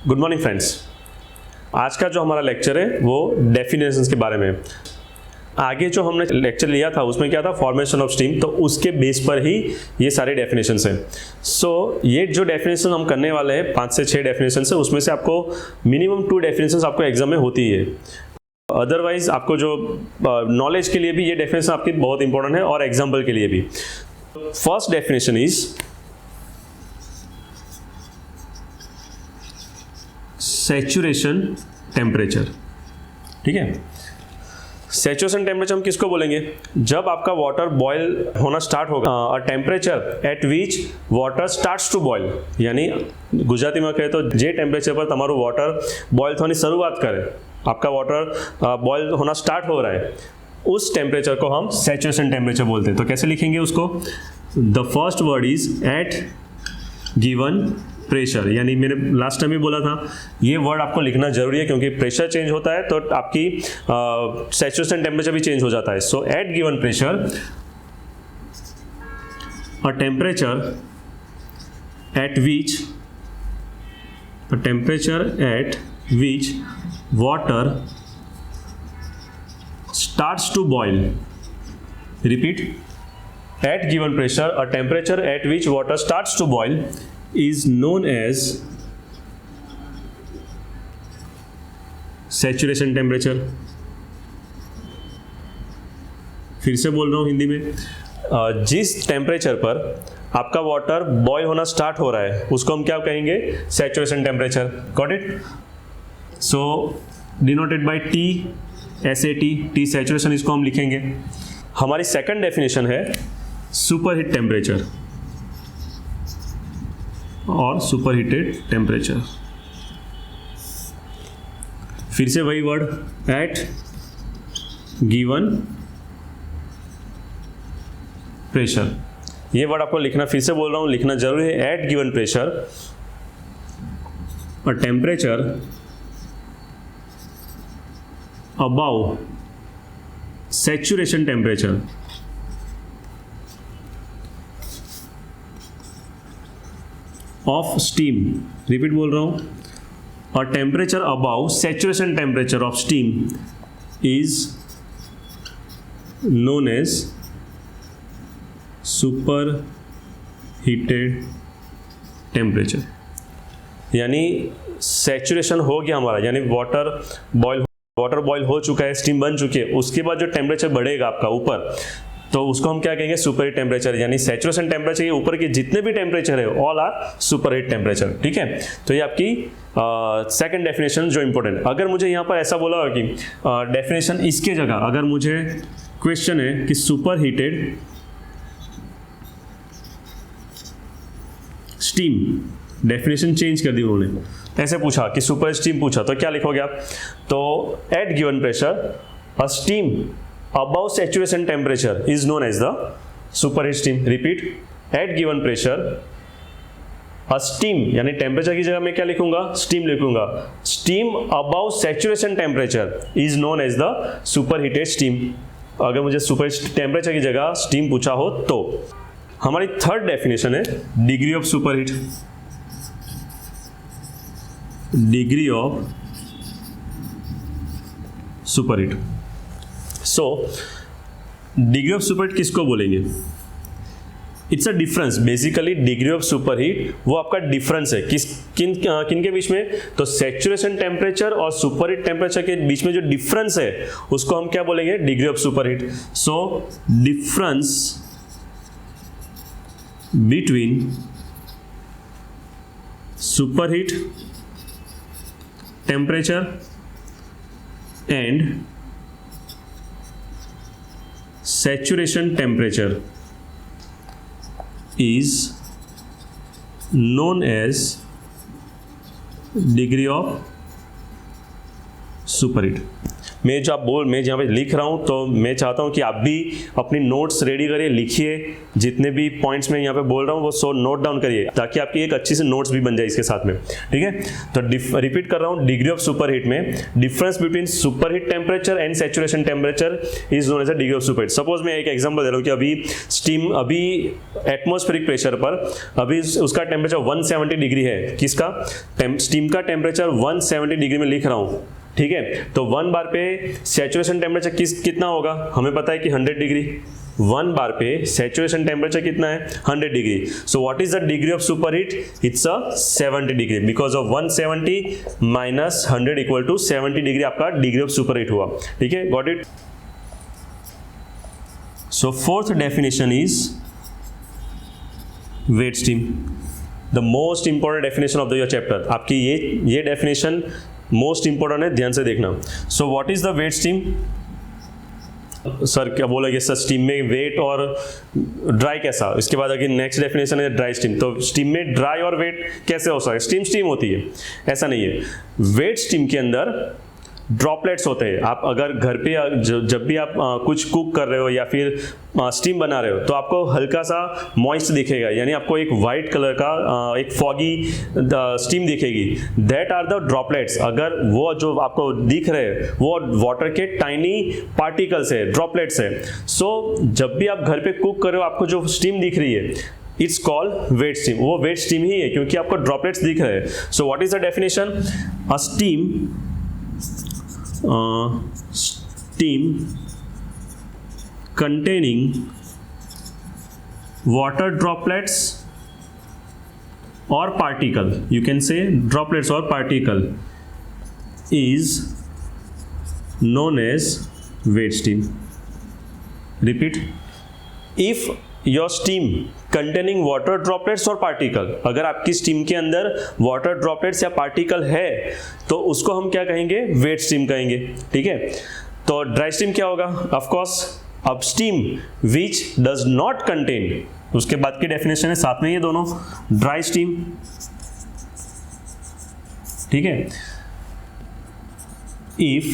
Good morning friends. आज का जो हमारा लेक्चर है वो डेफिनेशंस के बारे में है। आगे जो हमने लेक्चर लिया था उसमें क्या था, फॉर्मेशन ऑफ स्टीम, तो उसके बेस पर ही ये सारे डेफिनेशंस हैं। ये जो डेफिनेशन हम करने वाले हैं 5 से 6 डेफिनेशंस है, उसमें से आपको मिनिमम 2 डेफिनेशंस आपको एग्जाम में होती है। अदरवाइज आपको जो नॉलेज के लिए भी ये डेफिनेशन आपकी बहुत इंपॉर्टेंट है और एग्जाम्पल के लिए भी। First definition is saturation temperature. ठीक है, सैचुरेशन टेम्परेचर हम किसको बोलेंगे? जब आपका वाटर बॉयल होना स्टार्ट होगा और temperature at which water starts to boil, यानी गुजराती में कहे तो जे टेम्परेचर पर તમારું वाटर बॉयल होने शुरुआत करे, आपका वाटर बॉयल होना स्टार्ट हो रहा है, उस टेम्परेचर को हम सैचुरेशन टेम्परेचर बोलते हैं। तो कैसे लिखेंगे उसको? The first word is at given pressure, यानी मैंने लास्ट टाइम भी बोला था ये वर्ड आपको लिखना जरूरी है, क्योंकि प्रेशर चेंज होता है तो आपकी सैचुरेशन टेम्परेचर भी चेंज हो जाता है। So at given pressure a temperature at which water starts to boil. Repeat, at given pressure a temperature at which water starts to boil is known as saturation temperature। फिर से बोल रहा हूं हिंदी में, जिस टेम्परेचर पर आपका वाटर बॉयल होना स्टार्ट हो रहा है उसको हम क्या कहेंगे? Saturation temperature. Got it? So denoted by T, SAT, T saturation, इसको हम लिखेंगे। हमारी सेकंड डेफिनेशन है सुपर हीट टेम्परेचर और सुपर हीटेड टेम्परेचर। फिर से वही वर्ड, एट गिवन प्रेशर। ये वर्ड आपको लिखना, फिर से बोल रहा हूं, लिखना जरूरी है। At given pressure a temperature above saturation temperature of steam. Repeat बोल रहा हूं, और temperature above saturation temperature of steam is known as super heated temperature. यानी सैचुरेशन हो गया हमारा, यानी वाटर बॉयल हो चुका है, स्टीम बन चुकी है, उसके बाद जो टेम्परेचर बढ़ेगा आपका ऊपर, तो उसको हम क्या कहेंगे? Super heat temperature. यानी सैचुरेशन टेम्परेचर के ऊपर के जितने भी टेम्परेचर है all are super heat temperature. ठीक है, तो ये आपकी सेकंड डेफिनेशन जो इंपॉर्टेंट। अगर मुझे यहाँ पर ऐसा बोला हो कि डेफिनेशन इसके जगह, अगर मुझे क्वेश्चन है कि super heated steam, definition change कर दी उन्होंने, ऐसे पूछा कि सुपर स्टीम पूछा, तो क्या लिखोगे आप? तो eight given pressure a steam above saturation temperature is known as the superheat steam। repeat, at given pressure a steam, यानी टेम्परेचर की जगह मैं क्या लिखूंगा? स्टीम लिखूंगा। Steam above saturation temperature is known as the superheated steam। अगर मुझे super temperature की जगह स्टीम पूछा हो तो। हमारी थर्ड डेफिनेशन है degree of superheat. Degree of superheat. So degree of superheat किसको बोलेंगे? It's a difference. Basically degree of superheat वो आपका डिफरेंस है किन के बीच में? तो सैचुरेशन टेम्परेचर और सुपरहीट टेम्परेचर के बीच में जो डिफरेंस है उसको हम क्या बोलेंगे? Degree of superheat. So difference between superheat temperature and saturation temperature is known as degree of superheat। मैं जहाँ पे लिख रहा हूँ, तो मैं चाहता हूँ कि आप भी अपनी नोट्स रेडी करिए, लिखिए, जितने भी पॉइंट्स मैं यहाँ पे बोल रहा हूँ वो नोट डाउन करिए, ताकि आपकी एक अच्छी सी नोट्स भी बन जाए इसके साथ में, ठीक है। तो रिपीट कर रहा हूँ, डिग्री ऑफ सुपरहीट में difference between superheat temperature and saturation temperature is known as a degree of superheat. Suppose मैं एक एग्जांपल दे रहा हूँ कि अभी एटमॉस्फेरिक प्रेशर पर अभी उसका टेम्परेचर 170 डिग्री है। किसका? स्टीम का टेम्परेचर 170 डिग्री में लिख रहा हूँ, ठीक है। तो 1 बार पे सैचुरेशन टेम्परेचर कितना होगा, हमें पता है कि 100 डिग्री। 1 बार पे सैचुरेशन टेम्परेचर कितना है? 100 degree. So what is the degree of superheat? It's a 70 degree, because of 170 minus 100 equal to 70 degree आपका डिग्री ऑफ सुपरहीट हुआ, ठीक है। Got it? So fourth definition is wet steam, the most important definition of the your chapter. आपकी ये definition most important है, ध्यान से देखना। So what is the wet steam? Sir क्या बोलेंगे सर, स्टीम में वेट और ड्राई कैसा? इसके बाद अगर नेक्स्ट डेफिनेशन है ड्राई स्टीम। तो स्टीम में ड्राई और वेट कैसे हो सकता है? स्टीम होती है, ऐसा नहीं है। वेट स्टीम के अंदर ड्रॉपलेट्स होते हैं। आप अगर घर पे जब भी आप कुछ कुक कर रहे हो या फिर स्टीम बना रहे हो, तो आपको हल्का सा मॉइस्ट दिखेगा, यानी आपको एक वाइट कलर का एक फॉगी स्टीम दिखेगी। That are the droplets. अगर वो जो आपको दिख रहे हैं वो वाटर के टाइनी पार्टिकल्स है, ड्रॉपलेट्स है। सो जब भी आप घर पे कुक कर रहे हो, आपको जो स्टीम दिख रही है, इट्स कॉल्ड वेट स्टीम। वो वेट स्टीम ही है, क्योंकि आपको ड्रॉपलेट्स दिख रहे हैं। सो what is the definition? A steam containing water droplets or particle, you can say droplets or particle, is known as wet steam. Repeat, if your steam containing water droplets or particle, अगर आपकी steam के अंदर water droplets या particle है, तो उसको हम क्या कहेंगे? वेट स्टीम कहेंगे, ठीक है। तो ड्राई स्टीम क्या होगा? ऑफ कोर्स अब steam which does not contain, उसके बाद की डेफिनेशन है साथ में ये दोनों, ड्राई स्टीम, ठीक है। इफ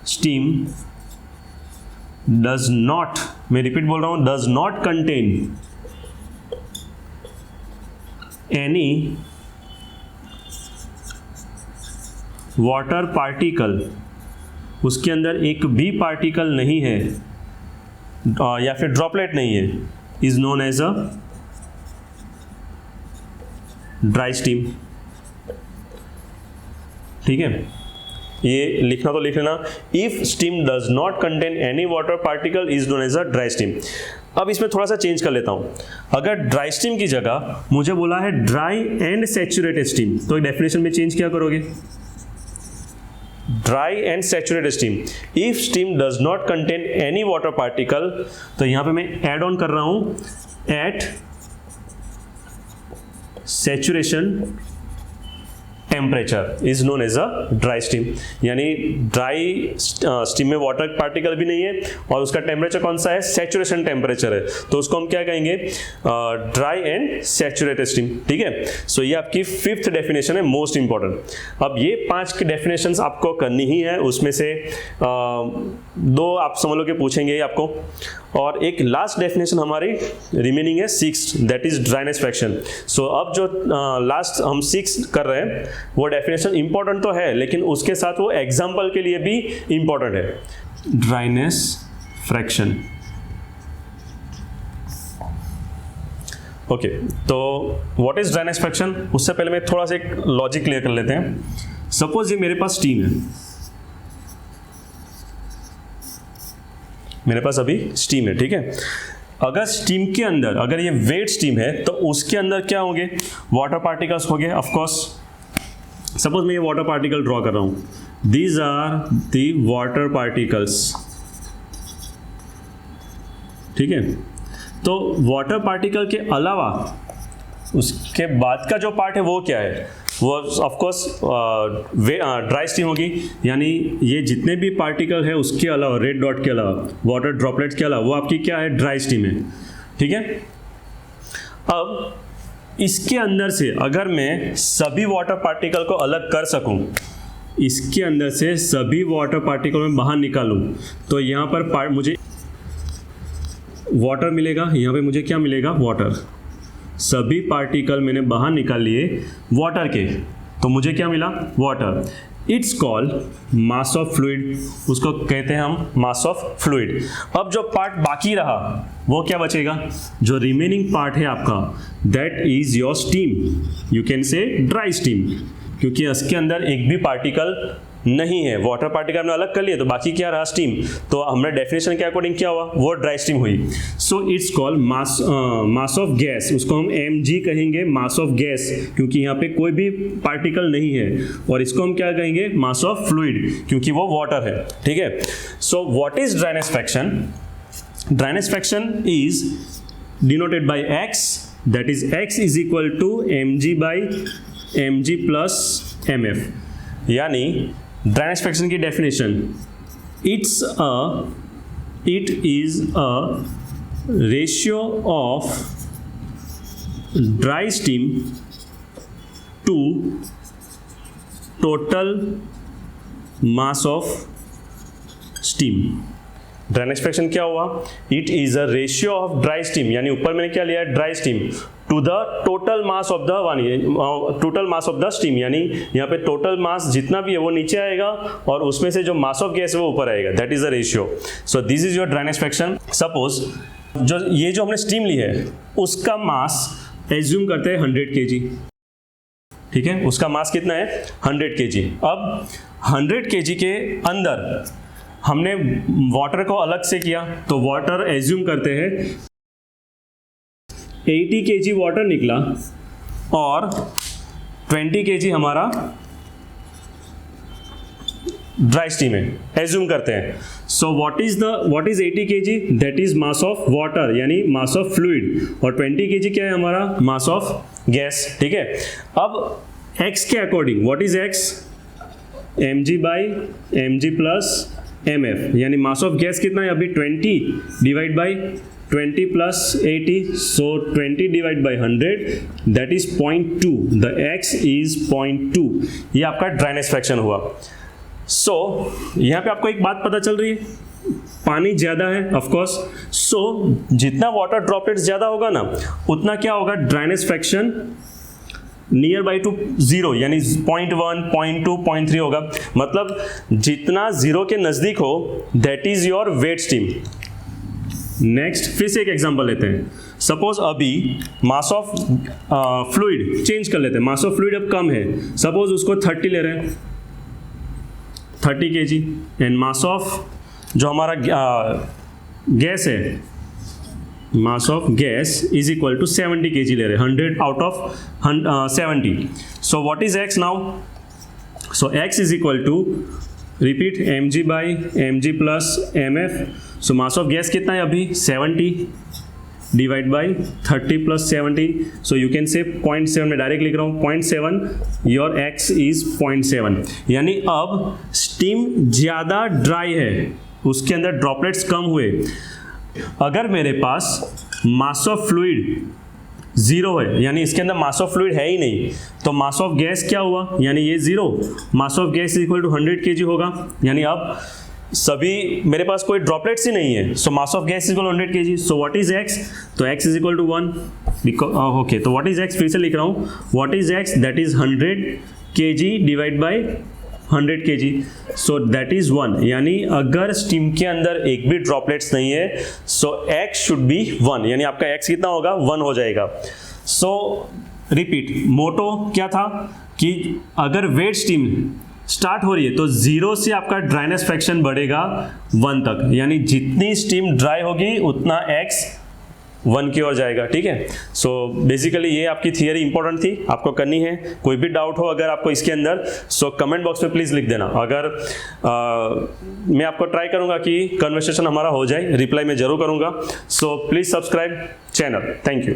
स्टीम does not, मैं रिपीट बोल रहा हूं, does not contain any water particle, उसके अंदर एक भी पार्टिकल नहीं है या फिर ड्रॉपलेट नहीं है, is known as a dry steam, ठीक है। ये लिखना तो लिख लेना, if steam does not contain any water particle is known as a dry steam. अब इसमें थोड़ा सा चेंज कर लेता हूं। अगर ड्राई स्टीम की जगह मुझे बोला है ड्राई एंड सैचुरेटेड स्टीम, तो डेफिनेशन में चेंज क्या करोगे? Dry and saturated steam. If steam does not contain any water particle, तो यहां पे मैं एड ऑन कर रहा हूं at saturation temperature is known as a dry steam, यानी ड्राई स्टीम में वाटर पार्टिकल भी नहीं है और उसका टेम्परेचर कौन सा है? सैचुरेशन टेम्परेचर है, तो उसको हम क्या कहेंगे? ड्राई एंड सैचुरेटेड स्टीम, ठीक है। सो ये आपकी फिफ्थ डेफिनेशन है, मोस्ट इंपॉर्टेंट। अब ये 5 की डेफिनेशंस आपको करनी ही है, उसमें से 2 आप समझ लो कि पूछेंगे आपको, और एक लास्ट डेफिनेशन हमारी रिमेनिंग है 6, दैट इज ड्राइनेस फ्रैक्शन। सो अब जो लास्ट हम 6 कर रहे हैं, वो डेफिनेशन इंपॉर्टेंट तो है, लेकिन उसके साथ वो एग्जाम्पल के लिए भी इंपॉर्टेंट है। Dryness fraction, okay. तो व्हाट इज ड्राइनेस फ्रैक्शन? उससे पहले मैं थोड़ा सा एक लॉजिक क्लियर कर लेते हैं। सपोज ये मेरे पास स्टीम है, मेरे पास अभी स्टीम है, ठीक है। अगर स्टीम के अंदर, अगर ये वेट स्टीम है, तो उसके अंदर क्या होंगे? वाटर पार्टिकल्स होंगे, ऑफ कोर्स। सपोज मैं ये वाटर पार्टिकल ड्रॉ कर रहा हूं, these are the water particles, ठीक है। तो वाटर पार्टिकल के अलावा उसके बाद का जो पार्ट है वो क्या है? वो ऑफ कोर्स ड्राई स्टीम होगी, यानी ये जितने भी पार्टिकल है उसके अलावा, रेड डॉट के अलावा, वाटर ड्रॉपलेट्स के अलावा, वो आपकी क्या है? ड्राई स्टीम है, ठीक है। अब इसके अंदर से अगर मैं सभी वाटर पार्टिकल को अलग कर सकूं, इसके अंदर से सभी वाटर पार्टिकल मैं बाहर निकालूं तो यहाँ पर मुझे वाटर मिलेगा, यहाँ पे मुझे क्या मिलेगा, वाटर। सभी पार्टिकल मैंने बाहर निकाल लिए वाटर के, तो मुझे क्या मिला, water. It's called mass of fluid, उसको कहते हैं हम मास ऑफ फ्लूइड। अब जो पार्ट बाकी रहा वो क्या बचेगा, जो रिमेनिंग पार्ट है आपका, that is your steam, you can से ड्राई स्टीम, क्योंकि इसके अंदर एक भी पार्टिकल नहीं है, वाटर पार्टिकल हमने अलग कर लिए, तो बाकी क्या रहा, स्टीम। तो हमने डेफिनेशन के अकॉर्डिंग क्या हुआ, वो ड्राई स्टीम हुई। So it's called mass of gas, उसको हम mg कहेंगे, मास ऑफ गैस, क्योंकि यहाँ पे कोई भी पार्टिकल नहीं है। और इसको हम क्या कहेंगे, मास ऑफ फ्लूइड, क्योंकि वो वाटर है, ठीक है। So what is dryness fraction? Dryness fraction is denoted by x, that is x is equal to mg by mg plus mf। यानी ड्राइनेस फ्रैक्शन की definition, it is a ratio of dry steam to total mass of steam. Dryness fraction क्या हुआ, it is a ratio of dry steam, यानी ऊपर मैंने क्या लिया है, dry steam, to the total mass of the total mass of the steam, यानी यहाँ पे टोटल मास जितना भी है वो नीचे आएगा और उसमें से जो मास ऑफ गैस है वो ऊपर आएगा, that is the ratio. So this is your dryness fraction. Suppose ये जो हमने स्टीम ली है उसका मास एज्यूम करते हैं 100 kg, ठीक है, उसका मास कितना है, 100 kg। अब 100 kg के अंदर हमने वाटर को अलग से किया, तो वाटर एज्यूम करते हैं 80 kg वाटर निकला और 20 kg हमारा ड्राई स्टीम है, एज्यूम करते हैं। सो what is 80 kg, that is mass of water, यानी मास ऑफ फ्लूइड, और 20 kg क्या है हमारा, मास ऑफ गैस, ठीक है। अब x के according, what is x, mg by mg plus mf, यानी मास ऑफ गैस कितना है अभी, 20 divide by 20 plus 80, so 20 divide by 100, that is 0.2, the x is 0.2। ये आपका ड्राइनेस फ्रैक्शन हुआ। सो यहाँ पे आपको एक बात पता चल रही है, पानी ज़्यादा है ऑफ कोर्स, सो जितना वाटर ड्रॉपलेट्स ज़्यादा होगा ना उतना क्या होगा, dryness fraction near by two 0, यानी 0.1, 0.2, 0.3 होगा। मतलब जितना 0 के नज़दीक हो that is your weight steam. Next फिर से एक एग्जांपल लेते हैं। सपोज अभी मास ऑफ फ्लूइड चेंज कर लेते हैं, मास ऑफ फ्लूइड अब कम है, सपोज उसको 30 ले रहे हैं, 30 kg, एंड मास ऑफ जो हमारा गैस है, mass of gas is equal to 70 kg ले रहे हैं, 100 out of 70। So what is x now, so x is equal to, repeat, mg by mg plus mf। So mass of gas कितना है अभी, 70 divide by 30 plus 70, so you can say 0.7, मैं direct लिख रहा हूँ 0.7, योर x इज 0.7। यानी अब steam ज़्यादा ड्राई है, उसके अंदर ड्रॉपलेट्स कम हुए। अगर मेरे पास मास ऑफ फ्लूइड 0 है, यानी इसके अंदर मास ऑफ फ्लूइड है ही नहीं, तो मास ऑफ गैस क्या हुआ, यानी ये 0, mass of gas is equal to 100 kg होगा। यानी अब सभी मेरे पास कोई ड्रॉपलेट्स ही नहीं है, so mass of gas is equal to 100 kg। So what is x, तो x is equal to 1, okay, तो व्हाट इज x फिर से लिख रहा हूँ, what is x, that is 100 kg divide by 100 kg, so that is 1। यानी अगर steam के अंदर एक भी ड्रॉपलेट्स नहीं है, सो x शुड बी 1, यानी आपका x कितना होगा, 1 हो जाएगा। सो रिपीट, मोटो क्या था कि अगर वेट स्टीम स्टार्ट हो रही है तो 0 से आपका ड्राइनेस फ्रैक्शन बढ़ेगा 1 तक, यानी जितनी स्टीम ड्राई होगी उतना x 1 की ओर जाएगा, ठीक है। सो बेसिकली ये आपकी थियरी इंपॉर्टेंट थी, आपको करनी है। कोई भी डाउट हो अगर आपको इसके अंदर, सो कमेंट बॉक्स में प्लीज़ लिख देना। अगर मैं आपको ट्राई करूंगा कि कन्वर्सेशन हमारा हो जाए, रिप्लाई मैं जरूर करूंगा। So please subscribe channel, thank you.